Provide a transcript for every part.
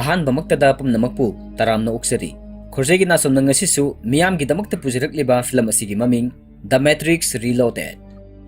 ꯑꯍꯥꯟꯕꯃꯛꯇꯗ ꯄꯨꯝꯅꯃꯛꯄꯨ ꯇꯔꯥꯝꯅ ꯑꯣꯛꯆꯔꯤ ꯈꯣꯔꯖꯩꯒꯤ ꯅꯥꯁꯣꯝꯅ ꯉꯁꯤꯁꯨ ꯃꯤꯌꯥꯝꯒꯤꯗꯃꯛꯇ ꯄꯨꯖꯔꯛꯂꯤꯕ ꯐꯤꯂꯝ ꯑꯁꯤꯒꯤ ꯃꯃꯤꯡ ꯗ ꯃꯦꯇ꯭ꯔꯤꯛꯁ ꯔꯤꯂꯣꯗꯦꯗ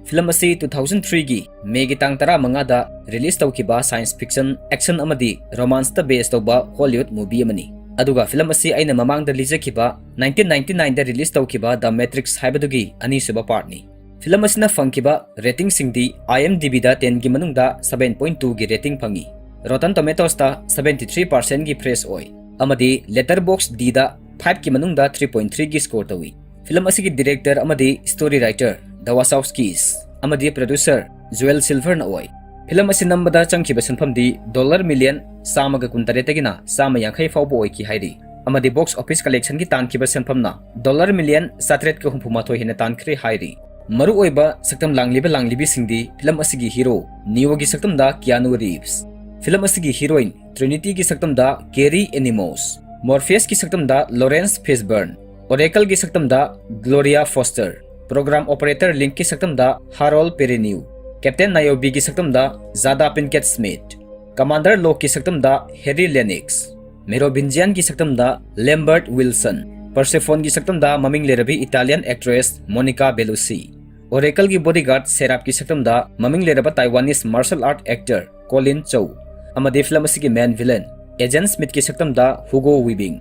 ꯐꯤꯂꯝ ꯑꯁꯤ 2003ꯒꯤ ꯃꯦꯒꯤ ꯇꯥꯡ 15ꯗ ꯔꯤꯂꯤꯖ ꯇꯧꯈꯤꯕ ꯁꯥꯏꯟꯁ ꯐꯤꯛꯁꯟ ꯑꯦꯛꯁꯟ ꯑꯃꯗꯤ ꯔꯣꯃꯥꯟꯁꯇ ꯕꯦꯖ ꯇꯧꯕ ꯍꯣꯂꯤꯋꯨꯗ ꯃꯨꯚꯤ ꯑꯃꯅꯤ ꯑꯗꯨꯒ ꯐꯤꯂꯝ ꯑꯁꯤ ꯑꯩꯅ ꯃꯃꯥꯡꯗ ꯂꯤꯖꯈꯤꯕ 1999ꯗ ꯔꯤꯂꯤꯖ ꯇꯧꯈꯤꯕ ꯗ ꯃꯦꯇ꯭ꯔꯤꯛꯁ ꯍꯥꯏꯕꯗꯨꯒꯤ ꯑꯅꯤꯁꯨꯕ ꯄꯥꯔꯠꯅꯤ ꯐꯤꯂꯝ ꯑꯁꯤꯅ ꯐꯪꯈꯤꯕ ꯔꯦꯇꯤꯡꯁꯤꯡꯗꯤ IMDbꯗ 10ꯒꯤ ꯃꯅꯨꯡꯗ 7.2ꯒꯤ ꯔꯦꯇꯤꯡ ꯐꯪꯉꯤ Rotten Tomatoes'ta 73%ꯒꯤ ꯐ꯭ꯔꯦꯁ ꯑꯣꯏ ꯑꯃꯗꯤ Letterboxd'da 5ꯒꯤ ꯃꯅꯨꯡꯗ 3.3ꯒꯤ ꯁ꯭ꯀꯣꯔ ꯇꯧꯏ ꯐꯤꯂꯝ ꯑꯁꯤꯒꯤ ꯗꯤꯔꯦꯛꯇꯔ ꯑꯃꯗꯤ ꯁ꯭ꯇꯣꯔꯤ ꯔꯥꯏꯇꯔ ꯗ ꯋꯥꯆꯥꯎꯁꯀꯤꯁ ꯑꯃꯗꯤ ꯄ꯭ꯔꯣꯗ꯭ꯌꯨꯁꯔ ꯖꯣꯑꯦꯜ ꯁꯤꯜꯚꯔꯅ ꯑꯣꯏ ꯐꯤꯂꯝ ꯑꯁꯤ ꯅꯝꯕꯗ ꯆꯪꯈꯤꯕ ꯁꯦꯟꯐꯝꯗꯤ $1 ꯃꯤꯂꯤꯌꯟ 118ꯗꯒꯤꯅ 150 ꯐꯥꯎꯕ ꯑꯣꯏꯈꯤ ꯍꯥꯏꯔꯤ ꯑꯃꯗꯤ ꯕꯣꯛꯁ ꯑꯣꯐꯤꯁ ꯀꯂꯦꯛꯁꯟꯒꯤ ꯇꯥꯟꯈꯤꯕ ꯁꯦꯟꯐꯝꯅ $1 ꯃꯤꯂꯤꯌꯟ 764 ꯍꯦꯟꯅ ꯇꯥꯟꯈ꯭ꯔꯦ ꯍꯥꯏꯔꯤ ꯃꯔꯨꯑꯣꯏꯕ ꯁꯛꯇꯝ ꯂꯥꯡꯂꯤꯕꯁꯤꯡꯗꯤ ꯐꯤꯂꯝ ꯑꯁꯤꯒꯤ ꯍꯤꯔꯣ ꯅꯤꯑꯣꯒꯤ ꯁꯛꯇꯝꯗ ꯀꯤꯌꯥꯅꯨ ꯔꯤꯚꯁ ꯐꯤꯂꯝ ꯑꯁꯤꯒꯤ ꯍꯤꯔꯣꯏꯟ ꯇ꯭ꯔꯤꯅꯤꯇꯤꯒꯤ ꯁꯛꯇꯝꯗ ꯀꯦꯔꯤ ꯑꯦꯅꯤꯃꯣꯁ ꯃꯣꯔꯐꯤꯌꯁꯀꯤ ꯁꯛꯇꯝꯗ ꯂꯣꯔꯦꯟꯁ ꯐꯤꯁꯕꯔꯟ ꯑꯣꯔꯦꯀꯜꯒꯤ ꯁꯛꯇꯝꯗ ꯒ꯭ꯂꯣꯔꯤꯌꯥ ꯐꯣꯁꯇꯔ ꯄ꯭ꯔꯣꯒ꯭ꯔꯥꯝ ꯑꯣꯄꯔꯦꯇꯔ ꯂꯤꯡꯛꯀꯤ ꯁꯛꯇꯝꯗ ꯍꯥꯔꯣꯜ ꯄꯦꯔꯤꯅ꯭ꯌꯨ ꯀꯦꯞꯇꯦꯟ ꯅꯥꯌꯣꯕꯤꯒꯤ ꯁꯛꯇꯝꯗ ꯖꯥꯗꯥ ꯄꯤꯟꯀꯦꯠ ꯁ꯭ꯃꯤꯊ ꯀꯃꯥꯟꯗꯔ ꯂꯣꯛꯀꯤ ꯁꯛꯇꯝꯗ ꯍꯦꯔꯤ ꯂꯦꯅꯤꯛꯁ ꯃꯦꯔꯣꯚꯤꯟꯖꯤꯌꯟꯒꯤ ꯁꯛꯇꯝꯗ ꯂꯦꯝꯕꯔꯠ ꯋꯤꯜꯁꯟ ꯄꯔꯁꯦꯐꯣꯟꯒꯤ ꯁꯛꯇꯝꯗ ꯃꯃꯤꯡ ꯂꯩꯔꯕꯤ Italian actress Monica Bellucci ꯑꯣꯔꯦꯀꯜꯒꯤ bodyguard ꯁꯦꯔꯥꯞꯀꯤ ꯁꯛꯇꯝꯗ ꯃꯃꯤꯡ ꯂꯩꯔꯕ ꯇꯥꯏꯋꯥꯅꯤꯁ ꯃꯥꯔꯁꯦꯜ ꯑꯥꯔꯠ ꯑꯦꯛꯇꯔ ꯀꯣꯂꯤꯟ ꯆꯧ ꯑꯃꯗꯤ ꯐꯤꯂꯝ ꯑꯁꯤꯒꯤ ꯃꯦꯟ ꯚꯤꯂꯦꯟ ꯑꯦꯖꯦꯟ ꯁ꯭ꯃꯤꯊꯀꯤ ꯁꯛꯇꯝꯗ ꯍꯨꯒꯣ ꯋꯤꯕꯤꯡ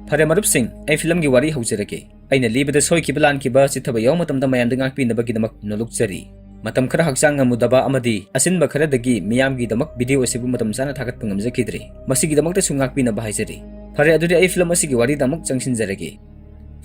ꯐꯔꯦ ꯃꯔꯨꯞꯁꯤꯡ ꯑꯩ ꯐꯤꯂꯝꯒꯤ ꯋꯥꯔꯤ ꯍꯧꯖꯔꯒꯦ ꯑꯩꯅ ꯂꯤꯕꯗ ꯁꯣꯏꯈꯤꯕ ꯂꯥꯟꯈꯤꯕ ꯆꯤꯊꯕ ꯌꯥꯎ ꯃꯇꯝꯗ ꯃꯌꯥꯝꯗ ꯉꯥꯛꯄꯤꯅꯕꯒꯤꯗꯃꯛ ꯅꯣꯂꯨꯛꯆꯔꯤ ꯃꯇꯝ ꯈꯔ ꯍꯛꯆꯥꯡ ꯉꯝꯃꯨꯗꯕ ꯑꯃꯗꯤ ꯑꯁꯤꯟꯕ ꯈꯔꯗꯒꯤ ꯃꯤꯌꯥꯝꯒꯤꯗꯃꯛ ꯚꯤꯗꯤꯑꯣ ꯑꯁꯤꯕꯨ ꯃꯇꯝ ꯆꯥꯅ ꯊꯥꯒꯠꯄ ꯉꯝꯖꯈꯤꯗ꯭ꯔꯦ ꯃꯁꯤꯒꯤꯗꯃꯛꯇꯁꯨ ꯉꯥꯛꯄꯤꯅꯕ ꯍꯥꯏꯖꯔꯤ ꯐꯔꯦ ꯑꯗꯨꯗꯤ ꯑꯩ ꯐꯤꯂꯝ ꯑꯁꯤꯒꯤ ꯋꯥꯔꯤꯗ ꯑꯃꯨꯛ ꯆꯪꯁꯤꯟꯖꯔꯒꯦ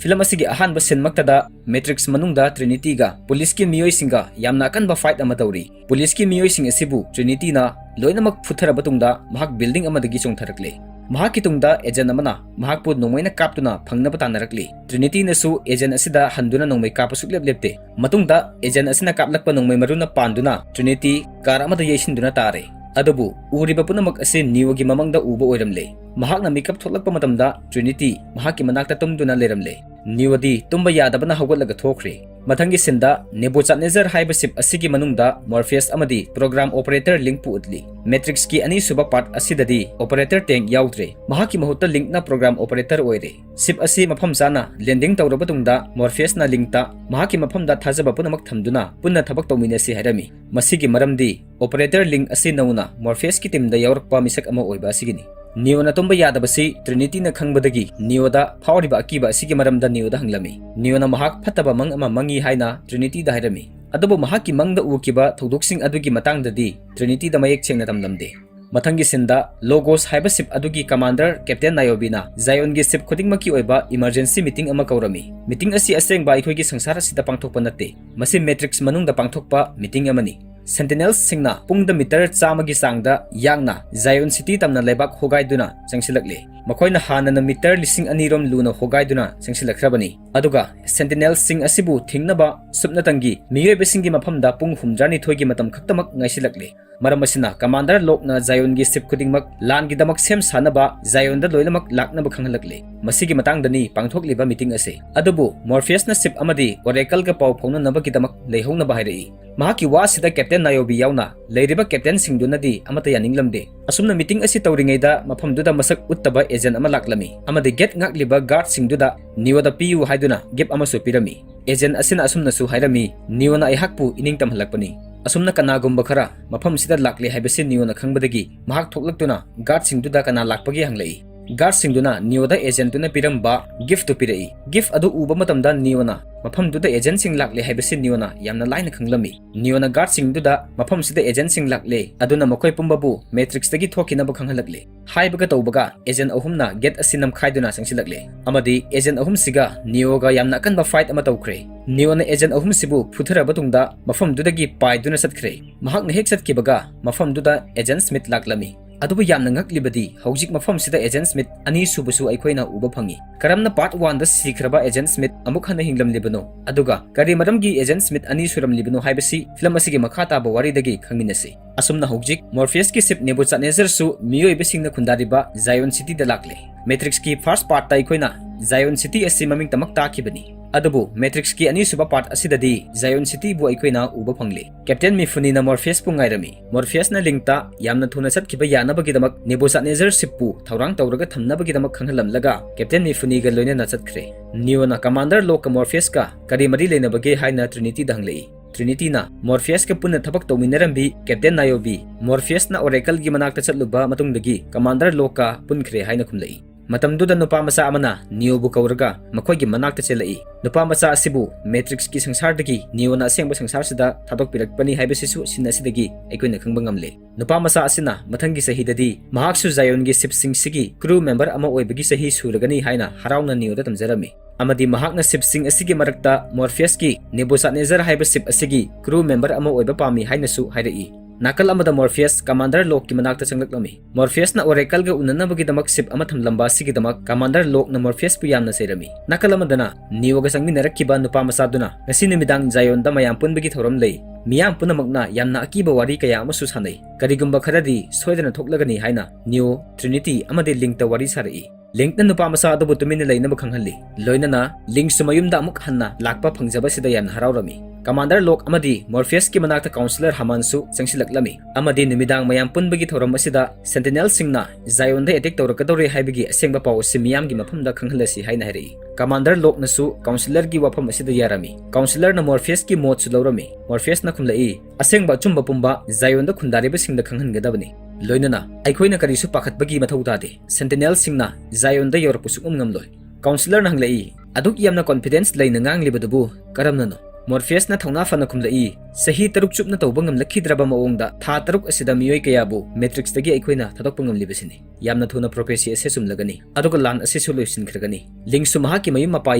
ꯐꯤꯂꯝ ꯑꯁꯤꯒꯤ ꯑꯍꯥꯟꯕ ꯁꯤꯟꯃꯛꯇꯗ ꯃꯦꯇ꯭ꯔꯤꯛꯁ ꯃꯅꯨꯡꯗ ꯇ꯭ꯔꯤꯅꯤꯇꯤꯒ ꯄꯨꯂꯤꯁꯀꯤ ꯃꯤꯑꯣꯏꯁꯤꯡꯒ ꯌꯥꯝꯅ ꯑꯀꯟꯕ ꯐꯥꯏꯠ ꯑꯃ ꯇꯧꯔꯤ ꯄꯨꯂꯤꯁꯀꯤ ꯃꯤꯑꯣꯏꯁꯤꯡ ꯑꯁꯤꯕꯨ ꯇ꯭ꯔꯤꯅꯤꯇꯤꯅ ꯂꯣꯏꯅꯃꯛ ꯐꯨꯊꯔꯕ ꯇꯨꯡꯗ ꯃꯍꯥꯛ ꯕꯤꯜꯗꯤꯡ ꯑꯃꯗꯒꯤ ꯆꯣꯡꯊꯔꯛꯂꯦ ꯃꯍꯥꯛꯀꯤ ꯇꯨꯡꯗ ꯑꯦꯖꯦꯟ ꯑꯃꯅ ꯃꯍꯥꯛꯄꯨ ꯅꯣꯡꯃꯩꯅ ꯀꯥꯞꯇꯨꯅ ꯐꯪꯅꯕ ꯇꯥꯟꯅꯔꯛꯂꯤ ꯇ꯭ꯔꯤꯅꯤꯇꯤꯅꯁꯨ ꯑꯦꯖꯦꯟ ꯑꯁꯤꯗ ꯍꯟꯗꯨꯅ ꯅꯣꯡꯃꯩ ꯀꯥꯞꯄ ꯁꯨꯛꯂꯦꯞ ꯂꯦꯞꯇꯦ ꯃꯇꯨꯡꯗ ꯑꯦꯖꯦꯟ ꯑꯁꯤꯅ ꯀꯥꯞꯂꯛꯄ ꯅꯣꯡꯃꯩ ꯃꯔꯨꯅ ꯄꯥꯟꯗꯨꯅ ꯇ꯭ꯔꯤꯅꯤꯇꯤ ꯀꯥꯔ ꯑꯃꯗ ꯌꯩꯁꯤꯟꯗꯨꯅ ꯇꯥꯔꯦ ꯑꯗꯨꯕꯨ ꯎꯔꯤꯕ ꯄꯨꯝꯅꯃꯛ ꯑꯁꯤ ꯅꯤꯑꯣꯒꯤ ꯃꯃꯪꯗ ꯎꯕ ꯑꯣꯏꯔꯝꯂꯦ ꯃꯍꯥꯛꯅ ꯃꯤꯀꯞ ꯊꯣꯛꯂꯛꯄ ꯃꯇꯝꯗ ꯇ꯭ꯔꯤꯅꯤꯇꯤ ꯃꯍꯥꯛꯀꯤ ꯃꯅꯥꯛꯇ ꯇꯨꯝꯗꯨꯅ ꯂꯩꯔꯝꯂꯦ ꯅꯤꯑꯣꯗꯤ ꯇꯨꯝꯕ ꯌꯥꯗꯕꯅ ꯍꯧꯒꯠꯂꯒ ꯊꯣꯛꯈ꯭ꯔꯦ ꯃꯊꯪꯒꯤ ꯁꯤꯟꯗ ꯅꯦꯕꯨꯆꯥꯗꯅꯦꯖꯔ ꯍꯥꯏꯕ ꯁꯤꯞ ꯑꯁꯤꯒꯤ ꯃꯅꯨꯡꯗ ꯃꯣꯔꯐꯤꯌꯁ ꯑꯃꯗꯤ ꯄ꯭ꯔꯣꯒ꯭ꯔꯥꯝ ꯑꯣꯄꯔꯦꯇꯔ ꯂꯤꯡꯛꯄꯨ ꯎꯠꯂꯤ ꯃꯦꯇ꯭ꯔꯤꯛꯁꯀꯤ ꯑꯅꯤꯁꯨꯕ ꯄꯥꯔꯠ ꯑꯁꯤꯗꯗꯤ ꯑꯣꯄꯔꯦꯇꯔ ꯇꯦꯡꯛ ꯌꯥꯎꯗ꯭ꯔꯦ ꯃꯍꯥꯛꯀꯤ ꯃꯍꯨꯠꯇ ꯂꯤꯡꯛꯅ ꯄ꯭ꯔꯣꯒ꯭ꯔꯥꯝ ꯑꯣꯄꯔꯦꯇꯔ ꯑꯣꯏꯔꯦ ꯁꯤꯞ ꯑꯁꯤ ꯃꯐꯝ ꯆꯥꯅ ꯂꯦꯟꯗꯤꯡ ꯇꯧꯔꯕ ꯇꯨꯡꯗ ꯃꯣꯔꯐꯤꯌꯁꯅ ꯂꯤꯡꯛꯇ ꯃꯍꯥꯛꯀꯤ ꯃꯐꯝꯗ ꯊꯥꯖꯕ ꯄꯨꯝꯅꯃꯛ ꯊꯝꯗꯨꯅ ꯄꯨꯟꯅ ꯊꯕꯛ ꯇꯧꯃꯤꯟꯅꯁꯤ ꯍꯥꯏꯔꯝꯃꯤ ꯃꯁꯤꯒꯤ ꯃꯔꯝꯗꯤ ꯑꯣꯄꯔꯦꯇꯔ ꯂꯤꯡꯛ ꯑꯁꯤ ꯅꯧꯅ ꯃꯣꯔꯐꯤꯌꯁꯀꯤ ꯇꯤꯝꯗ ꯌꯥꯎꯔꯛꯄ ꯃꯤꯁꯛ ꯑꯃ ꯑꯣꯏꯕ ꯑꯁꯤꯒꯤꯅꯤ ꯅꯤꯑꯣꯅ ꯇꯨꯝꯕ ꯌꯥꯗꯕꯁꯤ ꯇ꯭ꯔꯤꯅꯤꯇꯤꯅ ꯈꯪꯕꯗꯒꯤ ꯅꯤꯑꯣꯗ ꯐꯥꯎꯔꯤꯕ ꯑꯀꯤꯕ ꯑꯁꯤꯒꯤ ꯃꯔꯝꯗ ꯅꯤꯑꯣꯗ ꯍꯪꯂꯝꯃꯤ ꯅꯤꯑꯣꯅ ꯃꯍꯥꯛ ꯐꯠꯇꯕ ꯃꯪ ꯑꯃ ꯃꯪꯉꯤ ꯍꯥꯏꯅ ꯇ꯭ꯔꯤꯅꯤꯇꯤꯗ ꯍꯥꯏꯔꯝꯃꯤ ꯑꯗꯨꯕꯨ ꯃꯍꯥꯛꯀꯤ ꯃꯪꯗ ꯎꯈꯤꯕ ꯊꯧꯗꯣꯛꯁꯤꯡ ꯑꯗꯨꯒꯤ ꯃꯇꯥꯡꯗꯗꯤ ꯇ꯭ꯔꯤꯅꯤꯇꯤꯗ ꯃꯌꯦꯛ ꯁꯦꯡꯅ ꯇꯝꯂꯝꯗꯦ ꯃꯊꯪꯒꯤ ꯁꯤꯟꯗ ꯂꯣꯒꯣꯁ ꯍꯥꯏꯕ ꯁꯤꯞ ꯑꯗꯨꯒꯤ ꯀꯃꯥꯟꯗꯔ ꯀꯦꯞꯇꯦꯟ ꯅꯥꯌꯣꯕꯤꯅ ꯖꯥꯏꯑꯣꯟꯒꯤ ꯁꯤꯞ ꯈꯨꯗꯤꯡꯃꯛꯀꯤ ꯑꯣꯏꯕ ꯏꯃꯔꯖꯦꯟꯁꯤ ꯃꯤꯇꯤꯡ ꯑꯃ ꯀꯧꯔꯝꯃꯤ ꯃꯤꯇꯤꯡ ꯑꯁꯤ ꯑꯁꯦꯡꯕ ꯑꯩꯈꯣꯏꯒꯤ ꯁꯪꯁꯥꯔ ꯑꯁꯤꯗ ꯄꯥꯡꯊꯣꯛꯄ ꯅꯠꯇꯦ ꯃꯁꯤ ꯃꯦꯇ꯭ꯔꯤꯛꯁ ꯃꯅꯨꯡꯗ ꯄꯥꯡꯊꯣꯛꯄ ꯃꯤꯇꯤꯡ ꯑꯃꯅꯤ ꯁꯦꯟꯇꯤꯅꯦꯜꯁꯤꯡꯅ ꯄꯨꯡꯗ ꯃꯤꯇꯔ 100ꯒꯤ ꯆꯥꯡꯗ ꯌꯥꯡꯅ ꯖꯥꯏꯑꯣꯟ ꯁꯤꯇꯤ ꯇꯝꯅ ꯂꯩꯕꯥꯛ ꯍꯣꯒꯥꯏꯗꯨꯅ ꯆꯪꯁꯤꯜꯂꯛꯂꯦ ꯃꯈꯣꯏꯅ ꯍꯥꯟꯅꯅ ꯃꯤꯇꯔ 2000 ꯔꯣꯝ ꯂꯨꯅ ꯍꯣꯒꯥꯏꯗꯨꯅ ꯆꯪꯁꯤꯜꯂꯛꯈ꯭ꯔꯕꯅꯤ ꯑꯗꯨꯒ ꯁꯦꯟꯇꯤꯅꯦꯜꯁꯤꯡ ꯑꯁꯤꯕꯨ ꯊꯤꯡꯅꯕ ꯁꯨꯞꯅꯇꯪꯒꯤ ꯃꯤꯑꯣꯏꯕꯁꯤꯡꯒꯤ ꯃꯐꯝꯗ ꯄꯨꯡ 62ꯒꯤ ꯃꯇꯝ ꯈꯛꯇꯃꯛ ꯉꯥꯏꯁꯤꯜꯂꯛꯂꯦ ꯃꯔꯝ ꯑꯁꯤꯅ ꯀꯃꯥꯟꯗꯔ ꯂꯣꯛꯅ ꯖꯥꯏꯑꯣꯟꯒꯤ ꯁꯤꯞ ꯈꯨꯗꯤꯡꯃꯛ ꯂꯥꯟꯒꯤꯗꯃꯛ ꯁꯦꯝ ꯁꯥꯅꯕ ꯖꯥꯏꯑꯣꯟꯗ ꯂꯣꯏꯅꯃꯛ ꯂꯥꯛꯅꯕ ꯈꯪꯍꯜꯂꯛꯂꯦ ꯃꯁꯤꯒꯤ ꯃꯇꯥꯡꯗꯅꯤ ꯄꯥꯡꯊꯣꯛꯂꯤꯕ ꯃꯤꯇꯤꯡ ꯑꯁꯤ ꯑꯗꯨꯕꯨ ꯃꯣꯔꯐꯤꯌꯁꯅ ꯁꯤꯞ ꯑꯃꯗꯤ ꯑꯣꯔꯦꯀꯜꯒ ꯄꯥꯎ ꯐꯥꯎꯅꯅꯕꯒꯤꯗꯃꯛ ꯂꯩꯍꯧꯅꯕ ꯍꯥꯏꯔꯛꯏ ꯃꯍꯥꯛꯀꯤ ꯋꯥꯁꯤꯗ ꯀꯦꯞꯇꯦꯟ ꯅꯥꯌꯣꯕꯤ ꯌꯥꯎꯅ ꯂꯩꯔꯤꯕ ꯀꯦꯞꯇꯦꯟꯁꯤꯡꯗꯨꯅꯗꯤ ꯑꯃꯠꯇ ꯌꯥꯅꯤꯡꯂꯝꯗꯦ ꯑꯁꯨꯝꯅ ꯃꯤꯇꯤꯡ ꯑꯁꯤ ꯇꯧꯔꯤꯉꯩꯗ ꯃꯐꯝꯗꯨꯗ ꯃꯁꯛ ꯎꯠꯇꯕ ꯑꯦꯖꯦꯟ ꯑꯃ ꯂꯥꯛꯂꯝꯃꯤ ꯑꯃꯗꯤ ꯒꯦꯠ ꯉꯥꯛꯂꯤꯕ ꯒꯥꯔꯗꯁꯤꯡꯗꯨꯗ ꯅꯤꯑꯣꯗ ꯄꯤꯌꯨ ꯍꯥꯏꯗꯨꯅ ꯒꯤꯐ ꯑꯃꯁꯨ ꯄꯤꯔꯝꯃꯤ ꯑꯦꯖꯦꯟ ꯑꯁꯤꯅ ꯑꯁꯨꯝꯅꯁꯨ ꯍꯥꯏꯔꯝꯃꯤ ꯅꯤꯑꯣꯅ ꯑꯩꯍꯥꯛꯄꯨ ꯏꯅꯤꯡꯇꯝꯍꯜꯂꯛꯄꯅꯤ ꯑꯁꯨꯝꯅ ꯀꯅꯥꯒꯨꯝꯕ ꯈꯔ ꯃꯐꯝꯁꯤꯗ ꯂꯥꯛꯂꯦ ꯍꯥꯏꯕꯁꯤ ꯅꯤꯑꯣꯅ ꯈꯪꯕꯗꯒꯤ ꯃꯍꯥꯛ ꯊꯣꯛꯂꯛꯇꯨꯅ ꯒꯥꯔꯗꯁꯤꯡꯗꯨꯗ ꯀꯅꯥ ꯂꯥꯛꯄꯒꯦ ꯍꯪꯂꯛꯏ ꯒꯥꯔꯗꯁꯤꯡꯗꯨꯅ ꯅꯤꯑꯣꯗ ꯑꯦꯖꯦꯟꯇꯨꯅ ꯄꯤꯔꯝꯕ ꯒꯤꯐꯇꯨ ꯄꯤꯔꯛꯏ ꯒꯤꯐ ꯑꯗꯨ ꯎꯕ ꯃꯇꯝꯗ ꯅꯤꯑꯣꯅ ꯃꯐꯝꯗꯨꯗ ꯑꯦꯖꯦꯟꯁꯤꯡ ꯂꯥꯛꯂꯦ ꯍꯥꯏꯕꯁꯤ ꯅꯤꯑꯣꯅ ꯌꯥꯝꯅ लाइना खंगलमी नियोना गार्डसिंगदुदा मफमसिदा एजेंटसिंग लाक्ले अदुना मखोय पुंबबु मैट्रिक्सदगी थोखिनब खंगलक्ले हाइबगा तौबगा एजेंट अहुमना गेट असिनम खाइदुना संसिलक्ले अमदी एजेंट अहुमसिगा नियोगा यामना अकनबा फाइट अमा तौख्रे नियोना एजेंट अहुमसिबु फुथरब तुंगदा मफमदुदगी पाइदुना सत्ख्रे महकना हेक सत्किबगा मफमदुदा एजेंट स्मिथ लाक्लमी अदुबु यामना ngaklibadi hojik mafam sida agent smith ani subusu aikoina uba phangi karamna part 1 da sikraba agent smith amuk hana hinglam libano aduga kari maramgi agent smith ani suram libano haibasi film asigi makhata ba wari dagi khangminasi asumna hojik morpheus ki sip nebuchadnezzar su miyoi besingna khundariba zion city da lakle matrix ki first part ta aikoina zion city asi maming tamak ta khibani अदुबु Matrix की अनीसुबा part असिददी जायोन city बु अखोइना उबा फंगले captain मिफुनी ना Morpheus पु ngairami Morpheus ना लिंकता यामना थुना चटखिबा यानाबगिदमक नेबुचाडनेजर सिपु थौरांग तौरगा थमनाबगिदमक खंगहलमलगा captain मिफुनी गा लोइना चटखरे नियोना commander लोक मॉर्फियस का करी मरी लेनबगे हाइना ट्रिनिटी दंगलेई ट्रिनिटी ना मॉर्फियस के पुनः थबक तौमिनरम्बी कैप्टन नायोबी मॉर्फियस ना ओरेकल की मनाक्ता चटलुबा मतुंगदगी कमांडर लोक का पुनखरे हाइना खुमलई मतमदुदा नुपा मचा अमना नियोबु कौरगा मखोइगी मनाक्ता चेलई नुपा मचा असिबु मैट्रिक्स की संसारदगी नियोना असेंब संसारसिदा थादोकपिरकपनि हाइबसिसु सिनसिदगी अखोइना खंबा ngamle नुपा मचा असिना मथंगी सहीददी महाक्सु जायोनगी सिपसिंगसिगी क्रू मेंबर अमा ओइबगी सही सुरगनी हाइना हराउना नियोदा तमजरमी अमदी महाक्ना सिपसिंग असिगी मरक्ता मॉर्फियस की नेबुचाडनेजर हाइब सिप असिगी क्रू मेंबर अमा ओइबा पामी हाइनासु हाइरई नाकल अमदा मॉर्फियस कमांडर लोक की मनाक्ता चंगलक्लमी मॉर्फियस ना ओरेकल गे उननबगिदमक सिप अमा थमलंबा सिगिदमक कमांडर लोक ना मॉर्फियस पु यामना सेरमी नाकल अमदना नियोगा संगमिनरक्किबा नुपा मसादुना ngasi numitang जायोनदा मयाम पुनबगी थौरम लई मियाम पुनमकना यामना अकीबा वारी कया अमसु सानै करिगुम्बा खरदी सोयदना थोकलगनी हाइना नियो ट्रिनिटी अमदे लिंक ता वारी सारई लिंक न नुपा मसा अदबु तुमिन लैनब खंगहल्ली लोइनना लिंक सुमयुमदा अमुक हन्ना लाकपा फंगजबा सिदा याम हराउरमी कमांडर लोक अमदी मॉर्फियस की मनाक्ता काउंसलर हमानसु चंगसिलक्लमी अमदी निमिदांग मयाम पुनबगी थौरम असिदा सेंटिनल सिंगना जायोनदा अटैक तौरकदौरे हाइबगी असेंबा पाव सिमियाम की मफमदा खंगहलसी हाइना हरई कमांडर लोक नसु काउंसलर की वफम असिदा यारमी काउंसलर न मॉर्फियस की मोट सु लौरमी मॉर्फियस न खुमलई असेंबा चुम्बा पुंबा जायोनदा खुंदारिबा सिंगदा खंगहनगदबनी लोइनना अखोइना करिसु पाखतबगी मथौ तादे सेंटिनल सिंगना जायोनदा योरपुसु ngamloi काउंसलर न हंगलई अदुक यामना कॉन्फिडेंस लैना nganglibadbu करमननो मॉर्फियस न थौना फना खुमलई सही तरुक चुपना तौबा ngamlakhidraba maongda था तरुक असिदा मियोय कयाबु मैट्रिक्स तगी अखोइना थदोकपा ngamlibasini यामना थुना प्रोफेसी असे सुमलगनी अदुक लान असे सोलुसिनख्रगनी लिंक सुमहा की मयु मपा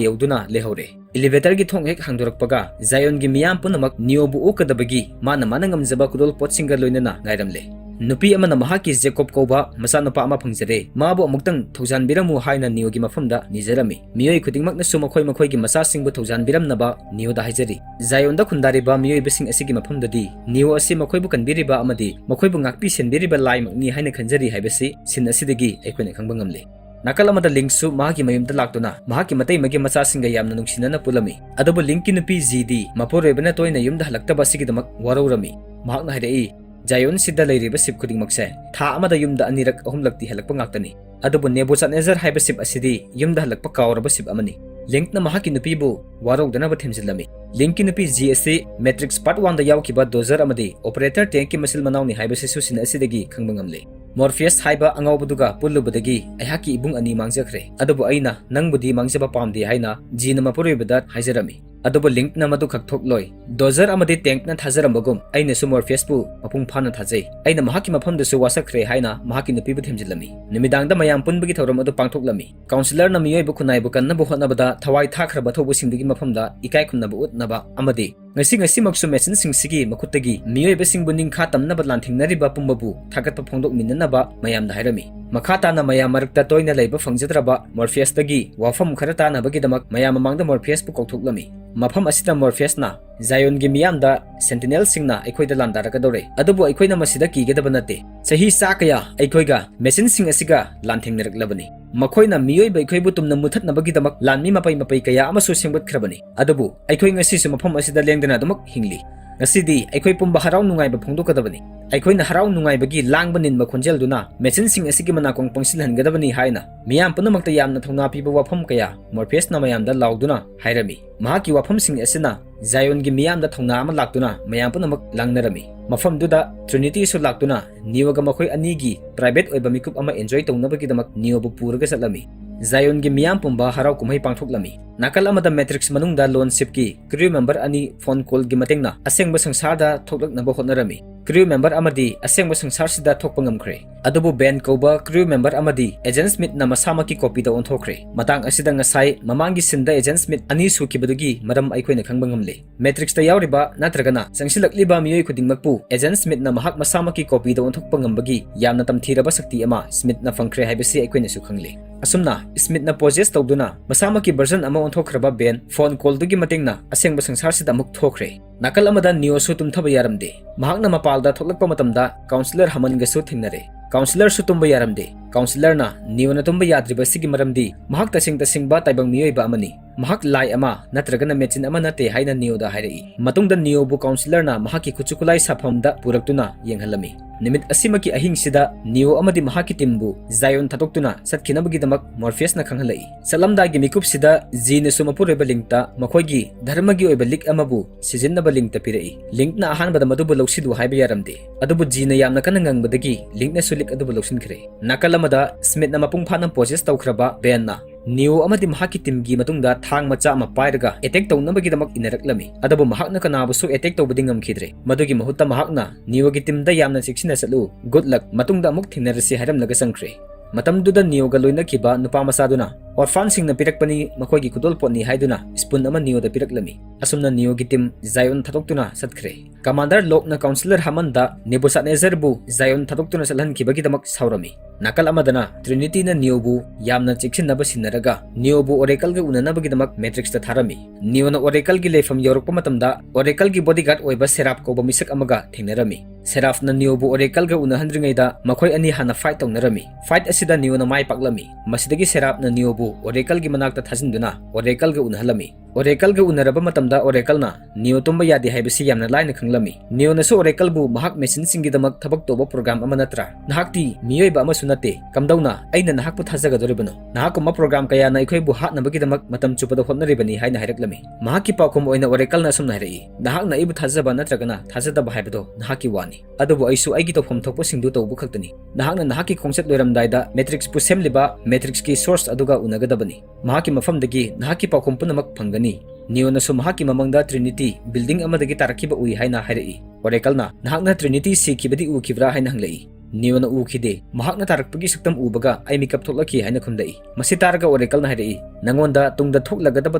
यौदुना लेहौरे एलिवेटर की थोंग हेक हांदोरकपगा जायोन की मियाम पुनमक नियोबु ओकदबगी माना माना ngamjaba कुदोल पोटसिंगा लोइनना गायरमले नुपी अमना महाकी जेकोब कौबा मसा नुपा अमा फंगजरे माबु अमुक्तंग थौजानबिरमु हाइना नियोगी मफमदा निजरमी मियोय खुदिंगमकनसु मखोय मखोयगी मसा सिंगबु थौजानबिरमनबा नियोदा हाइजरी जायोनदा खुंदारिबा मियोय बिसिंग असिगी मफमददी नियो असि मखोयबु कनबिरिबा अमदी मखोयबु ngakpi senbiriba laimakni haina khanjari haibasi sin asidagi अखोयना खंबा ngamle नाकल अमदा लिंकसु मागी मयुमदा लाक्तुना मागी मतै मगे मचा सिंगा यामना नुंगसिनना पुलमी अदबु लिंकी नुपी जीडी मपोरेबना तोयना युमदा हलक्तबा सिगिदमक वारौरमी मागना हाइरई जायोन सिदा लैरिबा सिप खुदिंगमक्से था अमदा युमदा अनिरक अहुमलक्ति हलक्पा ngakतनी अदबु नेबुचाडनेजर हाइबा सिप असिदी युमदा हलक्पा कावरबा सिप अमनी लिंक न महाकी नुपीबु वारौदना बथेमजिलमी लिंकी नुपी जीएससी मैट्रिक्स पार्ट 1 दा यावकिबा डोजर अमदी ऑपरेटर टैंक की मसिल मनावनी हाइबा सिसु सिन असिदगी खंबा ngamle मॉर्फियस हाइबा अंगावबदुगा पुल्लुबदगी अहाकी इबुंग अनि मांगजखरे अदबु अइना नंगबुदी मांगजबा पामदे हाइना जीना मपुरेबदा हाइजरमी अदबु लिंक न मदु खकथोकलोय डोजर अमदी टैंक न थाजरमबगुम अइना सु मॉर्फियस पु मपुंग फाना थाजै अइना महाकी मफमदसु वासखरे हाइना महाकी नुपीबु थेमजिलमी निमिदांगदा मयाम पुनबगी थौरम अदु पांगथोकलमी काउंसलर न मियोयबु खुनायबु कन्नबु होनबदा थवाई थाखरबा थौबुसिंदगी मफमदा इकाय खुनबु उतनबा अमदी ngasi maksu machine singsigi makutagi miyoiba singbu ningkha tamnaba lanthingnariba pumbabu thakatpa phongdok minnanaba mayam da hairami makhata na mayam marakta toina leiba phangjadraba morpheus tagi wafam khara tana bagi damak mayam mamangda morpheus pu kokthokhlami mafam asida morpheus na zayon gi miyam da sentinel singna aikhoida landara kadore adubu aikhoina masida kigedaba nate sahi sakaya aikhoiga machine sing asiga lanthingnaраklabani मखोइना मियोइबा इखोइबु तुमना मुथतनबगी दमक लानमी मपई कया अमसु सेंबत Kharbani अदबु अखोइ ngasi मफम असिदा लेंगदना दमक हिंगली ngasi अखोइ पुंबा हराउ नुंगाइबा फोंदोकदबनी अखोइना हराउ नुंगाइबगी लांगबा निनबा खोंजेलदुना machine सिंग असिगी मनाकोंग पंगसिलहनगदबनी हाइना मियाम पुनमक्ता यामना थौना पिबा वाफम कया Morpheus ना मयामदा लाउदुना हाइरमी महाकी वाफम सिंग असिना जायोन गी मियामदा थौना अमा लाक्तुना मयाम पुनमक लांगनरमी मफम दुदा Trinity सु लाक्तुना नियोगा मखोइ अनीगी private ओइबा मिकुप अमा enjoy तौनबगी दमक नियोबु पुरगा चलमी जायोन गी मियाम पुंबा हराउ कुमहै पांगथोकलमी नाकल अमदा matrix मनुंगदा लोनशिप की क्रू मेंबर अनि फोन कॉल गी मतेंगना असेंगबा संसारदा थोकलकनबा होटनरमी क्रू मेंबर अमदी असेंगबा संसारसिदा थोकपा ngamkhre अदुबु बेन कौबा क्रू मेंबर अमदी एजेंट स्मिथ ना मसामकी कॉपी दा ओंथोखरे मतंग असिदा ngasai ममांगी सिंदा एजेंट स्मिथ अनि सुखिबदुगी मरम अइखोइना खंबा ngamle मैट्रिक्स दा यावरिबा नत्रगना संसिलकलिबा मियोय खुदिंगमकपु एजेंट स्मिथ ना महक मसामकी कॉपी दा ओंथोकपा ngambagi यामना तमथीरबा शक्ति अमा स्मिथ ना फंखरे हाइबसी अइखोइना सु खंगले असुमना स्मिथ ना पोजेस तौदुना मसामकी वर्जन अमा ओंथोखरबा बेन फोन कॉल दुगी मतेंगना असेंगबा संसारसिदा मुक थोखरे नाकल अमदा नियोसु तुमथबा यारमदे महकना मपालदा थोकलकपा मतमदा काउंसलर हमनगसु थिंगनरे काउंसलर सु तुंबा यारमदे काउंसलर ना नियोना तुंबा याद्रिबा सिगी मरमदी महक तसिंग तसिंगबा ताइबंग मियोइबा अमनी mahak lai ama natragana mechin ama nate haina Neo-da hairei. Matungda Neo-bu counselor-na mahaki kuchukulai safamda puraktuna yenghalami. Nimit asimaki ahingsida Neo amadi mahaki timbu Zion thatoktuna satkinabagi-damak Morpheus-na khanghalai. Salamdagi mikupsida Zine sumapureba linkta makhoigi dharmagi oiba lik amabu sijinnaba linkta pirei. Linkna ahanbada madubu lawsidu haiba yaramde. Adubu Zine yamna kana ngangbadagi linkna sulik adubu lawsinkre. Nakalamada Smith-na mapungphanam poses tawkhraba Ben-na Neo amadi mahaki timgi matungda thang macha ama pairaga attack tawnabagidamak inaraklami. Adabu mahakna kanabusu attack tawbadi ngamkhidre. Madugi mahutta mahakna Neo-gi timda yamna siksina satlu. Good luck matungda amuk thingnarasi hairamlaga sangkhre. Matamduda Neo-ga loinakiba nupa masaduna orphan-singna pirakpani makhoigi kudolpotni haiduna spoon ama Neo-da piraklami. Asumna Neo-gi tim Zion thatoktuna satkre. Commander Locke-na counselor Hammond-da Nebuchadnezzar-bu Zion thatoktuna salhankibagidamak saurami. Nakal amadana Trinity-na Neo-bu yamna chiksinaba sinnaraga Neo-bu Oracle-ga unanabagidamak Matrix-ta tharami. Neo-na Oracle-gi leifam yaurakpa matamda Oracle-gi bodyguard oiba Seraph kauba misak amaga thengnarami. Seraph-na Neo-bu Oracle-ga unahandringaida makhoi ani hana fight tawnarami. Fight asida Neo-na mai paklami. Masidagi Seraph-na Neo-bu Oracle-gi manakta thajinduna Oracle-ga unahalami. Oracle-ga unaraba matamda Oracle-na Neo tumba yadi haibasi yamna laina khanglami. Neo-nasu Oracle-bu mahak machine-singgidamak thabak toba program ama natra. Nahakti miyoiba ama sunate kamdauna aina nahakpu thajagadoribano. Nahakuma program kaya na ikhoibu hatnabagidamak matam chupada hotnaribani haina hairaklami. Mahakki paukhum oina Oracle-na asumna hairei. Nahakna ibu thajaba natragana thajadaba haibado nahakki wani. Adubu aisu aigi tawpham thokpa singdu tawbu khaktani. Nahakna nahakki khongset loiramdaida Matrix pu semliba Matrix ki source aduga unagadabani. Mahakki mafamdagi nahakki paukhum punamak phangani. Neo-nasu mahakki mamangda Trinity building amadagi tarakiba ui haina hairei. Oracle-na nahakna Trinity sikibadi ukibra haina hanglai. Neo-na ukhide mahakna tarakpagi saktam ubaga ai mikap thoklaki haina khumdai. Masi taraga Oracle-na hairei. Nangonda tungda thoklagadaba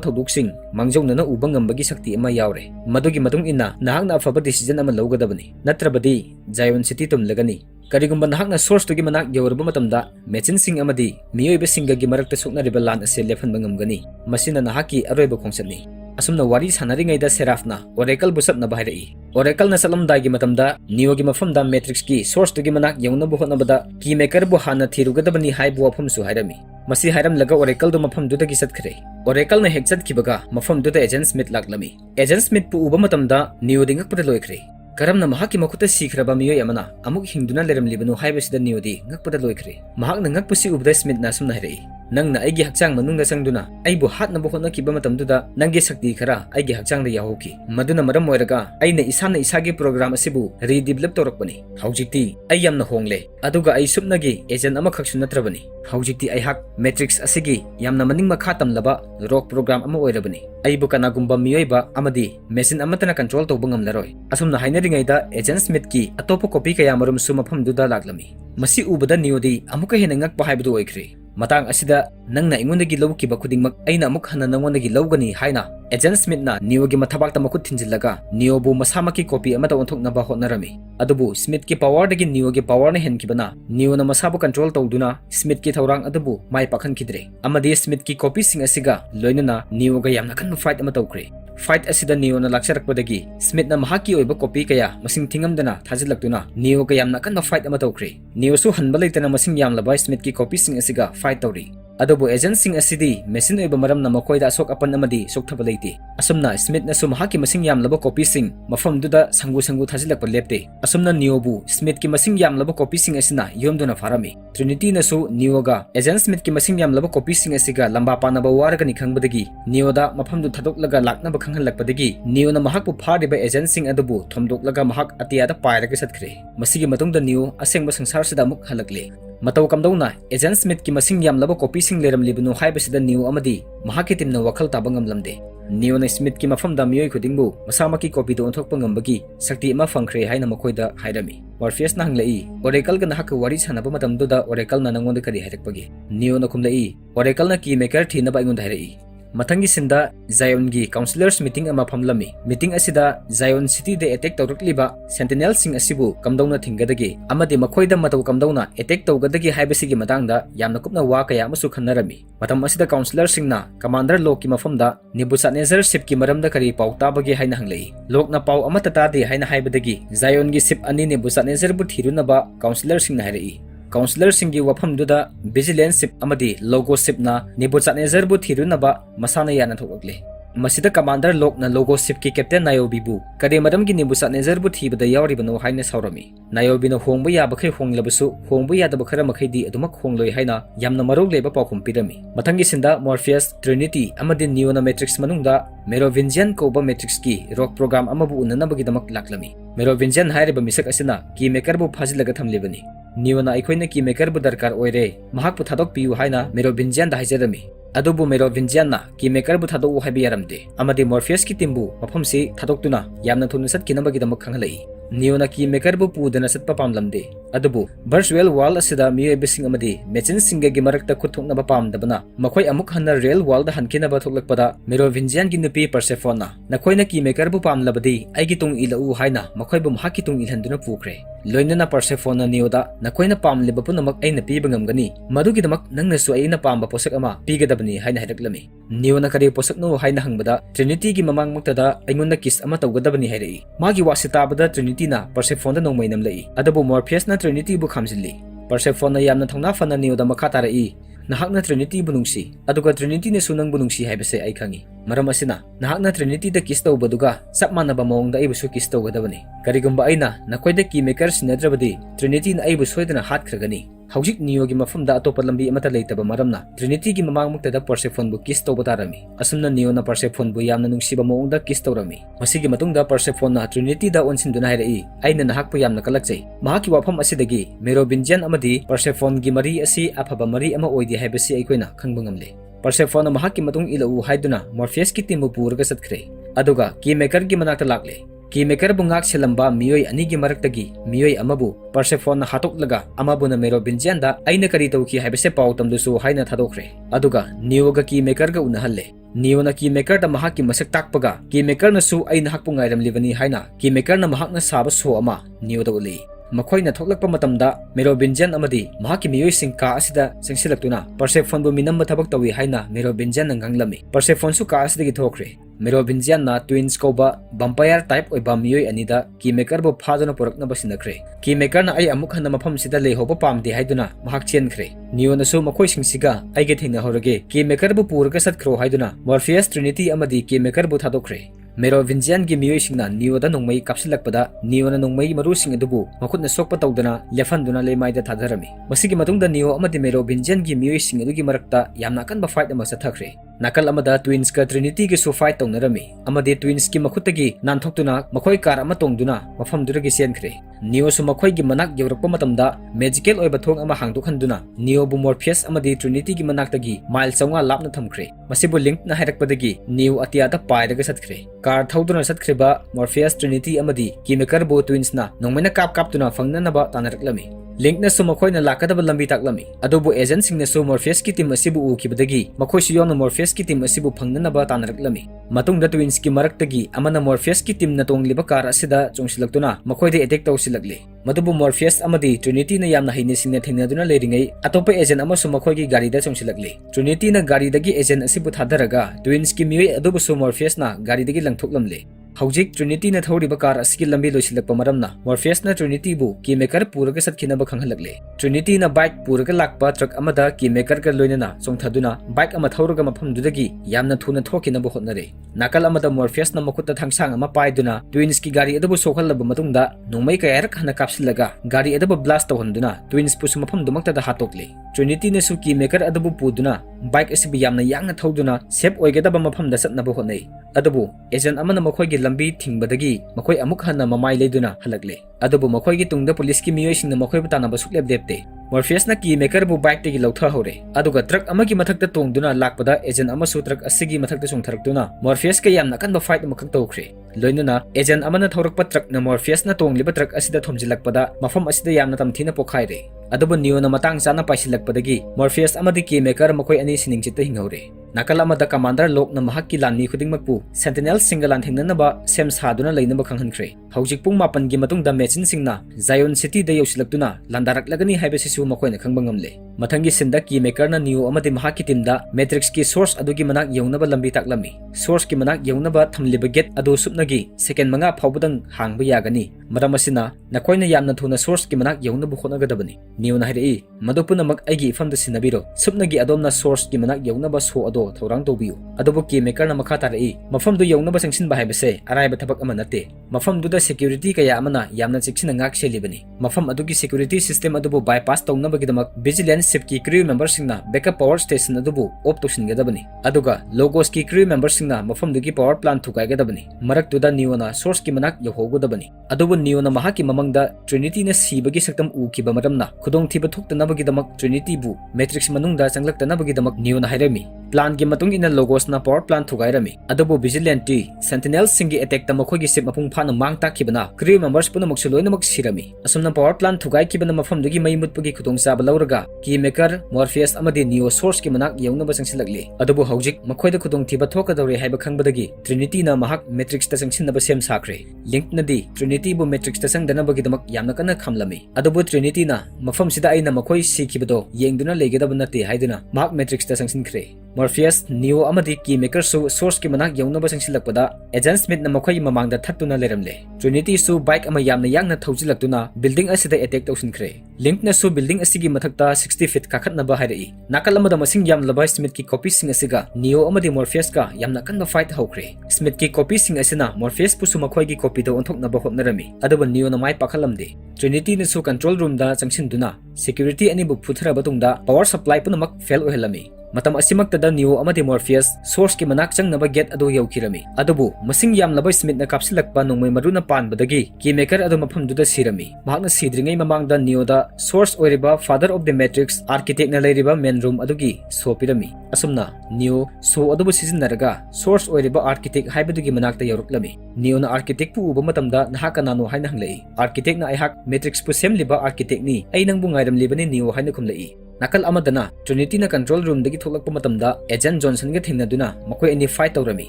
thoduk-sing mangjawnana uba ngambagi sakti ama yaure. Madugi matung inna nahakna afaba decision ama lawgadabani. Natrabadi Zion City tumlagani. Karigumba nahakna source tugi manak yauraba matamda machine sing amadi miyoiba singgagi marakta suknariba lan ase lefhanba ngamgani. Masina nahakki aroiba khongsatni. Asumna wari sanaringaida Seraph-na Oracle busatnaba hairei. Oracle-na salamdagi matamda Neo-gi mafamda Matrix ki source tugi manak yaunaba hotnabada keymaker bu hana thirugadabani haibu wafamsu hairami. Masi hairamlaga Oracle-du mafamdudagi satkhre. Oracle-na hek chatkibaga mafamduda Agent Smith laklami. Agent Smith pu uba matamda Neo-di ngakpada loikhre. Karamna mahakki makuta sikhraba miyoi amana amuk hingduna leramlibanu haibasida Neo-di ngakpada loikhre. Mahakna ngakpusi ubda Smith-na asumna hairei. Nangna aigi hakchang manungda sangduna aibu hatnabu hotnakiba matamduda nangi sakti khara aigi hakchangda yahoki. Maduna maram oiraga aina isana isagi program asibu redevelop torakpani. Haujikti ai yamna hongle aduga ai supnagi agent ama khaksu natrabani. Haujikti ai hak Matrix asigi yamna maning makha tamlaba rock program ama oirabani. Aibu kanagumba miyoiba amadi machine amatana control tawba ngamlaroi. Asumna hainaringaida Agent Smith ki atopa copy kaya marum su mafamduda laklami. Masi ubada Neo-di amuka hena ngakpa haibadu oikhre. Matang asida nangna ingondagi lawkiba khudingmak aina amuk hana nangondagi lawgani haina Agent Smith-na Neo-gi mathabakta makut thinjillaga Neo-bu masamaki copy amata onthoknaba hotnarami. Adubu Smith ki power dagi Neo-gi power na henkibana Neo-na masabu control tawduna Smith ki thawrang adubu mai pakhankidre. Amadi Smith ki copy sing asiga loinana Neo-ga yamna kanba fight ama tawkre. Fight asida Neo-na laksarakpadagi Smith-na mahakki oiba copy kaya masing thingamdana thajilaktuna Neo-ga yamna kanba fight ama tawkre. Neo-su hanba leitana masing yamlaba Smith ki copy sing asiga fight tawri. Adubu agent sing asidi machine oiba maramna makoida asok apan amadi sokthaba leite. Asumna Smith-na su mahakki masing yamlaba copy sing mafamduda sangu thajilakpa lepte. Asumna Neo-bu Smith ki masing yamlaba copy sing asina yomduna farami. Trinity-na su Neo-ga Agent Smith ki masing yamlaba copy sing asiga lamba panaba waragani khangbadagi Neo-da mafamdu thadoklaga laknaba khanghalakpadagi Neo-na mahakpu phariba agent sing adubu thomdoklaga mahak atiyada pairaga satkre. Masigi matungda Neo asengba sangsar-sida amuk halakle. Matau kamdauna Agent Smith ki masing yamlaba copy sing leramlibanu haibasida Neo amadi mahakki timna wakhal taba ngamlamde. Neo-na Smith ki mafamda miyoi khudingbu masamaki copy do onthokpa ngambagi sakti ama fangkhre haina makoida hairami. Morpheus na hanglai Oracle ga nahak wari sanaba matamduda Oracle na nangonda kari hairakpagi. Neo-na khumlai Oracle na keymaker thinaba ingonda hairai. Mathangi sinda Zion gi counselors meeting ama phamlami. Meeting asida Zion City de attack tawrakliba sentinel sing asibu kamdauna thingadagi amadi makhoida matau kamdauna attack tawgadagi haibasigi matangda yamna kupna wa kaya amasu khannarami. Matam asida counselor singna Commander Locke ki mafamda Nebuchadnezzar ship ki maramda kari pau tabagi haina hanglai. Locke na pau amata tadi haina haibadagi Zion gi ship ani Nebuchadnezzar bu thirunaba counselor singna hairei. काउंसिलरसिंगी वफमदुदा vigilance ship अमदी Logos शिपना नेबुचादनेजरबु थिरुनबा मसाना याना थोकले मसिदा कमांडर लोकना लोगो शिप की कैप्टन नायोबीबु कदे मदमगी नेबुचादनेजरबु थिबदा यावरिबनो हाइना सावरमी नायोबीना होंगबु याबखै होंगलबसु होंगबु यादब खरा मखैदी अदुमक होंगलोय हाइना यामना मरोग लेबा पाखुम पिरमी मथंगी सिंदा मॉर्फियस ट्रिनिटी अमदी नियोना मैट्रिक्स मनुंगदा मेरोविंजियन कोबा मैट्रिक्स की रॉक प्रोग्राम अमबु उननबगीदमक लाक्लमी मेरोविंजियन हाइरिबा मिसक असिना की मेकरबु फाजिलगा थमलिबनी नियोना अखोइना की मेकरबु दरकार ओइरे महाकपु थादोक पियु हाइना मेरोविंजियन दा हाइजरमी अदुबु मेरोविंजियन ना की मेकरबु थादोक हाइबि यारमदे अमदी मॉर्फियस की टिमबु मफमसी थादोक्तुना यामना थुना सत्किनबगीदमक खंगलई नियोना की मेकरबु पुदना सत्पा पामलमदे अदुबु वर्चुअल वर्ल्ड असिदा मियोबिसिंग अमदी मेचिन सिंगगी मरकता खुथोकनबा पामदबना मखोय अमुक हन्ना रियल वर्ल्ड हनकिनबा थोकलकपदा मेरोविंजियन की नुपी परसेफोना नखोयना की मेकरबु पामलबदी आइगी तुंग इलउ हाइना मखोयबु महाकी तुंग इलहंदुना पुख्रे लोइनना परसेफोना नियोदा नखोयना पामलिबा पुनमक आइना पीबा ngамगनी मदुगिदमक नंगनसु आइना पामबा पोसक अमा पीगदबनी हाइना हाइरक्लमी नियोना करी पोसकनो हाइना हंगबदा ट्रिनिटी की ममांगमक्तदा आइंगोंदा किस अमा तौगदबनी हाइरई मागी वासिताबदा ट्रिनिटीना परसेफोना नोंमैनम लई अदबु मॉर्फियसना ट्रिनिटी बु खामजिल्ली परसेफोना यामना थौना फना नियोदा मखा तारई नहाकना ट्रिनिटी बुनुंगसी अदुगा ट्रिनिटी ने सुनंग बुनुंगसी हाइबसे आई खंगी मरम असिना नहाकना ट्रिनिटी द किस तौबदुगा सब मानबा मोंगदा आइबुसु किस तौगदबनी करिगुंबा आइना नखोइदा की मेकर सिनद्रबदी ट्रिनिटी न आइबु सोइदना हातख्रगनी हौजिक नियोगी मफमदा अतोपा लंबी अमता लेतबा मरमना ट्रिनिटी की ममांगमुक्तदा परसेफोन बु किस तौबा तारमी असमना नियोना परसेफोन बु यामना नुंगसिबा मोंगदा किस तौरमी मसिगी मतुंगदा परसेफोन ना ट्रिनिटी दा ओनसिनदुना हाइरई आइना नहाकपु यामना कलकचै महाकी वाफम असिदगी मेरोविंजियन अमदी परसेफोन की मरी असि अफबा मरी अमा ओइदि हाइबसि अइकोइना खंगबा ngamle परसेफोन महाकी मतुंग इलउ हाइदुना मॉर्फियस की टीम पुरगा सत्खरे अदुगा की मेकर की मनाक्ता लाक्ले की मेकर बुंगाक सेलंबा मियोय अनि की मरक्तगी मियोय अमबु परसेफोन हातोकलगा अमबुना मेरोविंजियन दा आइना करी तौकी हाइबसे पाउतमदुसु हाइना थादोखरे अदुगा नियोगा की मेकर गा उनहल्ले नियोना की मेकर दा महाकी मसक ताकपगा की मेकर नसु आइना हकपु ngairamlibani हाइना की मेकर ना महाकना साबा सो अमा नियोदा उली मखोइना थोकलकपा मतमदा मेरोविंजियन अमदी महाकी मियोइसिंग का असिदा संगसिलक्तुना परसेफोन बु मिनम थबक तवी हाइना मेरोविंजियन नंगंगलमी परसेफोन सु का असिदगी थोखरे मेरोविंजियन ना ट्विन्स कोबा वंपायर टाइप ओइबा मियोय अनिदा की मेकर बु फादना पुरकना बसिनखरे की मेकर ना आई अमुक हन मफम सिदा लेहोबा पामदे हाइदुना महाक चेनखरे नियोनसु मखोइ सिंगसिगा आइगे थेंना होरगे की मेकर बु पुरका सत्खरो हाइदुना मॉर्फियस ट्रिनिटी अमदी की मेकर बु थादोखरे मेरोविंजियन की मियोइसिंगना नियोदा नोंमई कापसिलकपदा नियोना नोंमई मरुसिंग अदुबु मखुतना सोकपा तौदना लेफनदुना लेमाइदा थादरमी मसिगी मतुंगदा नियो अमदी मेरोविंजियन की मियोइसिंग अदुगी मरक्ता यामना कनबा फाइट अमा सथखरे नाकल अमदा ट्विन्स का ट्रिनिटी के सो फाइट तौनरमी अमदी ट्विन्स की मखुतगी नानथोक्तुना मखोइ कार अमा तोंगदुना मफमदुरगी सेनखरे नियो सु मखोइ की मनाक यौरकपा मतमदा मैजिकल ओइबा थोंग अमा हांगदोखनदुना नियो बु मॉर्फियस अमदी ट्रिनिटी की मनाक्तगी माइल चौंगा लापना थमखरे मसिबु लिंक ना हाइरकपदगी नियो अतियादा पाइरगा सत्खरे कार थौदुना सत्खरेबा मॉर्फियस ट्रिनिटी अमदी की मेकर बु ट्विन्स ना नोंमैना कापतुना फंगननबा तानरकलमी लिंक न सु मखोइना लाकदबा लंबी ताकलमी अदुबु एजेंट सिंग न सु मॉर्फियस की टीम असिबु उखिबदगी मखोइसु योना मॉर्फियस की टीम असिबु फंगननबा तानरकलमी मतुंगदा ट्विन्स की मरक्तगी अमना मॉर्फियस की टीम न तोंगलिबा कार असिदा चोंगसिलक्तुना मखोइदे अटैक तौसिलक्ले मदुबु मॉर्फियस अमदी ट्रिनिटी न यामना हाइने सिंगने थेंगनदुना लेरिंगै अतोपा एजेंट अमसु मखोइगी गाड़ीदा चोंगसिलक्ले ट्रिनिटी न गाड़ीदगी एजेंट असिबु थादरगा ट्विन्स की मियोय अदुबु सु मॉर्फियस ना गाड़ीदगी लंगथोकलमले हौजिक ट्रिनिटी न थौरिबा कार असकी लंबी लोइसिलकपा मरमना मॉर्फियस न ट्रिनिटी बु की मेकर पुरगा सत्खिनबा खंगहलकले ट्रिनिटी न बाइक पुरगा लाकपा ट्रक अमदा की मेकर का लोइनना चोंथादुना बाइक अमा थौरगा मफमदुदगी यामना थुना थोकिनबा होतनरे नाकल अमदा मॉर्फियस न मकुता थांगसांग अमा पाइदुना ट्विन्स की गाड़ी अदबु सोखलबा मतुंगदा नोंमै कयारक हना कापसिलगा गाड़ी अदबु ब्लास्ट तौहनदुना ट्विन्स पुसु मफमदुमक्तदा हातोकले ट्रिनिटी न सु की मेकर अदबु पुदुना बाइक असिबु यामना यांगना थौदुना सेफ ओइगदबा मफमदा सत्नबा होतनै अदबु एजेंट अमना मखोइगी लंबी थिंगबदगी मखोइ अमुक हन्ना ममाइ लेदुना हलकले अदबु मखोइगी तुंगदा पुलिस की मियोइसिंग न मखोइबु तानाबा सुक्लेब देपते मॉर्फियस न की मेकर बु बाइक तगी लौथा होरे अदुगा ट्रक अमगी मथक्ता तोंगदुना लाकपदा एजेंट अमसु ट्रक असिगी मथक्ता सोंथरक्तुना मॉर्फियस का यामना कनबा फाइट मखक तौखरे लोइनना एजेंट अमना थौरकपा ट्रक न मॉर्फियस न तोंगलिबा ट्रक असिदा थोमजिलकपदा मफम असिदा यामना तमथिना पोखाइरे अदुबु नियोना मतंग चाना पाइसिलकपदगी मॉर्फियस अमदी की मेकर मखोइ अनि सिनिंगचित हिंगौरे नाकल अमदा कमांडर लोक न महाकी लानी खुदिंगमकपु sentinel single lawn थेंगननबा same सादुना लेनबा खंगहनख्रे Hojik pung mapan gi matungda mechin singna Zion City da yausilaktuna landaraklagani haibasisu makoina khangba ngamle. Mathangi sinda keymaker na Neo amadi mahaki teamda Matrix ki source adugi manak yaunaba lambi taklami. Source ki manak yaunaba thamliba gate adu supnagi second manga phawbudang hangba yagani. Maram asina nakoina yamna thuna source ki manak yaunabu khonagadabani. Neo na hairi madupunamak aigi ifamda sinabiro supnagi adomna source ki manak yaunaba so ado thorang tobiu. Adobu keymaker na makha tarai mafamdu yaunaba sangsin bahibase araiba thabak ama nate. Mafamduda security kaya amana yamna chiksina ngak selibani. Mafam adugi security system adubu bypass tawnabagidamak vigilance ship ki crew members singna backup power station adubu op toshingadabani. Aduga logos ki crew members singna mafamdugi power plant thugaigadabani. Maraktuda Neo na source ki manak yauhogodabani. Adubu Neo na mahaki mamangda Trinity na sibagi saktam ukiba maramna khudong thiba thuktanabagi Trinity bu Matrix manungda changlaktanabagi Neo na hairami. Plan gi matung ina logos na power plant thugairami. Adubu vigilante sentinel singi attack ta makhoi gi ship mapung phana mangta khibana crew members puna maksuloina mak sirami. Asumna power plant thugai kibana mafamdugi mai mutpagi khudong chaba lauraga keymaker Morpheus amadi Neo source ki manak yaunaba sangsilakli. Adubu hojik makhoida khudong thiba thokadawre haiba khangbadagi Trinity na mahak Matrix ta sangsinaba sem sakre. Link na di Trinity bu Matrix ta sangdanabagi yamna kana khamlami. Adubu Trinity na mafam sida aina makhoi sikibado yengduna legedaba nate haiduna mahak Matrix ta sangsinkhre. Morpheus Neo amadi keymaker su source ki manak yaunaba sangsilakpada Agent Smith na makhoi mamangda thattuna leramle. Trinity su bike ama yamna yangna thaujilaktuna building asida attack tawsinkhre. Link na su building asigi mathakta 60 feet kakhatnaba hairai. Nakal amada masing yamlaba Smith ki copy sing asiga Neo amadi Morpheus ka yamna kanna fight hokre. Smith ki copy sing asina Morpheus pusu makhoi gi copy do onthoknaba hotnarami. Aduba Neo na mai pakhalamde. Trinity na su control room da changsinduna security ani bu phuthara batungda power supply punamak fail ohelami. Matam asimaktada Neo amadi Morpheus source ki manak changnaba gate adu yaukirami. Adubu masing yamlaba Smith na kapsilakpa nongmai maruna panbadagi keymaker adu mafamduda sirami. Mahakna sidringai mamangda Neo da source oiriba father of the Matrix architect na leiriba main room adugi sopirami. Asumna Neo so adubu sizinaraga source oiriba architect haibadugi manakta yauruklami. Neo na architect pu uba matamda nahaka nano haina hanglai. Architect na aihak Matrix pu semliba architect ni ai nang bungairam libani Neo haina kumlai. Nakal amadana Trinity na control room dagi thoklakpa matamda Agent Johnson ga thingnaduna makoi ani fight tawrami.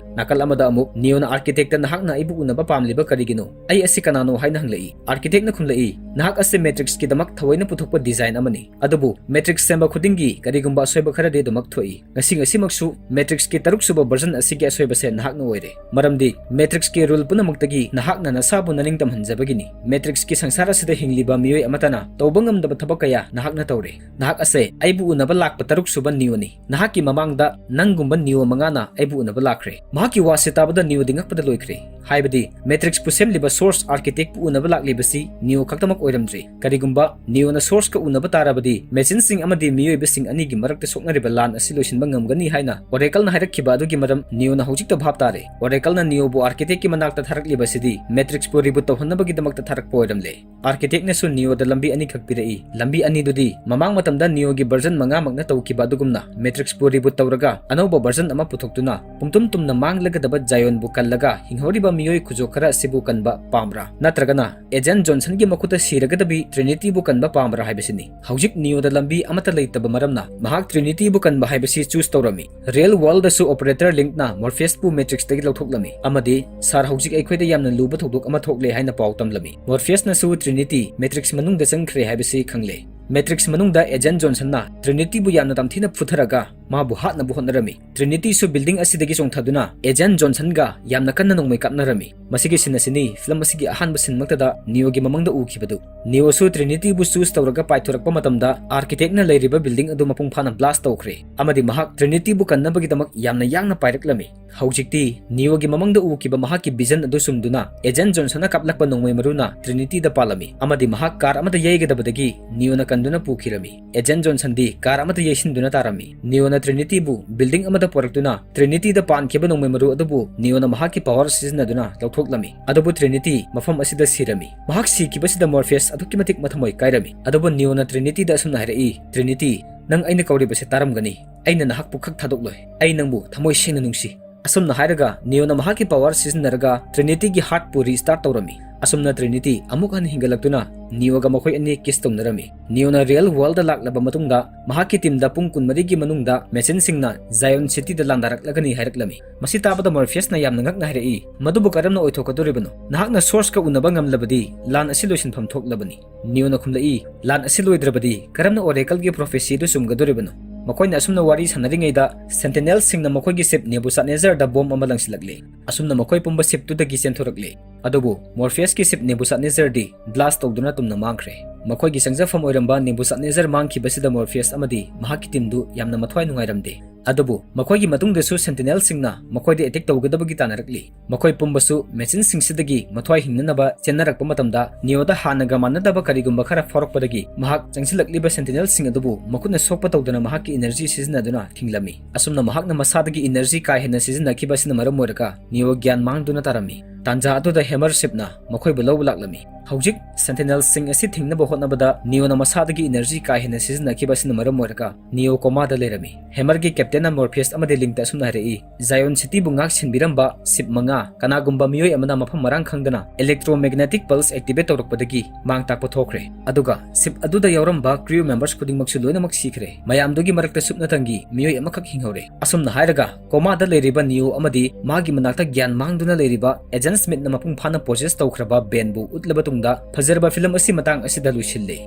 Nakal amada amuk Neo na architect na nahak na ibu unaba pamliba karigino ai asi kanano haina hanglai. Architect na khumlai nahak ase Matrix ki damak thawaina puthokpa design amani. Adubu Matrix semba khudingi karigumba soiba khara de damak thoi. Ngasi maksu Matrix ki taruk suba version asigi asoiba se nahak na oire. Maramdi Matrix ki rule punamuktagi nahak na nasabu naningtam hanjabagini. Matrix ki sangsara sida hingliba miyoi amatana tawbangam daba thabakaya nahak na tawre. Nahak ase aibu unaba lakpa taruk suba Neo ni. Nahaki mamangda nanggumba Neo mangana aibu unaba lakre. Mahaki wase tabada Neo dingakpada loikre. Haibadi Matrix pu semliba source architect pu unaba laklibasi Neo khaktamak oiramdri. Karigumba Neo na source ka unaba tarabadi machine sing amadi miyoiba sing anigi marakta soknariba lan asi loisinba ngamgani haina Oracle na hairakhiba adugi maram Neo na hojikta bhab tare. Oracle na Neo bu architect ki manakta tharaklibasidi Matrix pu reboot tawhannabagi damakta tharakpa oiramle. Architect na su Neo da lambi ani khakpirai. Lambi ani dudi mamang matamda Neo gi version manga magna tawkiba adugumna Matrix pu reboot tawraga anauba version ama puthokduna pumtum tumna manglagadaba Zion bu kallaga hinghoriba miyoi khujo khara sibu kanba pamra natragana Agent Johnson gi makuta siragadabi Trinity bu kanba pamra haibasini. Hojik Neo da lambi amata leitaba maramna mahak Trinity bu kanba haibasi choose tawrami. Real world da su operator link na Morpheus pu Matrix tagi lawthoklami amadi sar hojik aikhoida yamna luba thodok ama thokle haina paw tamlami. Morpheus na su Trinity Matrix manungda changkhre haibasi khangle. Matrix manungda Agent Johnson na Trinity bu yamna tamthina phutharaga mabu hatna bu honnarami. Trinity su building asidagi chongthaduna Agent Johnson ga yamna kanna nongmai kapnarami. Masigi sinasini film asigi ahan basin maktada Neo gi mamangda ukhibadu. Neo su Trinity bu choose tawraga paithorakpa matamda architect na leiriba building adu mapung phana blast tawkhre. Amadi mahak Trinity bu kannabagi damak yamna yangna pairaklami. Hojikti Neo gi mamangda ukhiba mahaki vision adu sumduna Agent Johnson na kaplakpa nongmai maruna Trinity da palami. Amadi mahak car amada yaigadabadagi Neo na kanduna pukhirami. Agent Johnson di car amada yaisinduna tarami. Neo na Trinity bu building amada poraktuna Trinity da pan khiba nongmai maru adubu Neo na mahaki power sizinaduna lawthoklami. Adubu Trinity mafam asida sirami. Mahak sikibasida Morpheus adukimatik mathamoi kairami. Adubu Neo na Trinity da asumna harai. Trinity nang aina kauribase taramgani. Aina nahak pukhak thadokloi. Ai nangbu thamoi sengna nungsi. असुमना हायरगा नियोना महाकी power सिजनरगा Trinity की heart पू restart तौरमी असुमना Trinity अमुक हन हिंगलक्तुना नियोगा मखोय अनि किस तौनरमी नियोना रियल वर्ल्ड लाक्लबा मतुंगदा महाकी टीम दा पुंग कुनमरी की मनुंगदा मेचिन सिंगना जायोन सिटी दा लांदारक्लगनी हायरक्लमी मसी ताबदा मॉर्फियस ना यामना ngakna हायरई मदुबु करमना ओइथोकदोरिबनो नाहकना सोर्स का उनबा ngamlabadi लान असि लोइसिनफम थोकलबनी नियोना खुमलई लान असि लोइद्रबदी करमना ओरेकल की प्रोफेसी दु सुमगदोरिबनो मखोयना असुमना वारी सानरिङैदा सेंटिनेल सिंगना मखोयगी शिप नेबुसादनेजर दा बॉम्ब अमा लंगसिलगले असुमना मखोय पुंबा शिप तुदगी चेंथोरकले अदुबु मॉर्फियस की शिप नेबुसादनेजर दी blast तौदुना तुमना मांखरे मखोयगी संगजफम ओइरंबा नेबुसादनेजर मांखिबसिदा Morpheus अमदी महाकी टीमदु यामना मथ्वाय नुंगाइरमदे अदुबु मखोयगी मतुंगदसु Sentinel सिंगना मखोयदे attack तौगदबगी तानरकली मखोय पुंबसु machine सिंगसिदगी मथ्वाय हिंगननबा चेनरकप मतमदा नियोदा हानगा मानदबा करिगुंबा खरा फरकपदगी महाक चंगसिलकलिबा सेंटिनेल सिंग अदुबु मखुना सोकप तौदना महाकी एनर्जी सिजनदुना थिंगलमी असुमना महाकना मसादगी एनर्जी का हेना सिजनखिबसिना मरम मोरका नियो ज्ञान मांगदुना तारमी तांजा अदुदा हेमर शिपना मखोय बुलौ लाक्लमी हौजिक सेंटिनेल सिंग असि थिंगनबा होतनबदा नियोना मसादगी एनर्जी का हेना सिजनखिबसिना मरम मोरका नियो कोमादा लेरमी हेमर की कैप्टन मॉर्फियस अमदे लिंक असुमना हरेई जायोन सिटी बुंगाक सिनबिरंबा सिप मंगा कनागुंबा मियोय अमना मफम मरांग खंगदना इलेक्ट्रोमैग्नेटिक पल्स एक्टिवेट तौरकपदगी मांग ताकप थोखरे अदुगा सिप अदुदा यौरंबा क्रू मेंबर्स खुदिंगमक्सु लोइनमक सिखरे मयामदुगी मरकता सुपनतंगी मियोय अमखक हिंगौरे असुमना हायरगा कोमादा लेरिबा नियो अमदी मागी मनाक्ता ज्ञान मांगदुना लेरिबा एजेंट स्मिथ न मपुंग फाना पोजेस तौखरबा बेनबु उतलबा तुंगदा फजरबा फिल्म असि Matang असिदा लुसिल्ले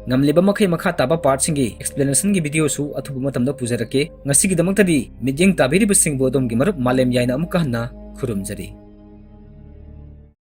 ngamliba makhai makha taba part singi explanation gi video su athubu matamda pujarake ngasi gi damakta di midyeng tabiri basing bodom gi marup malem yaina amukka hanna khurumjari।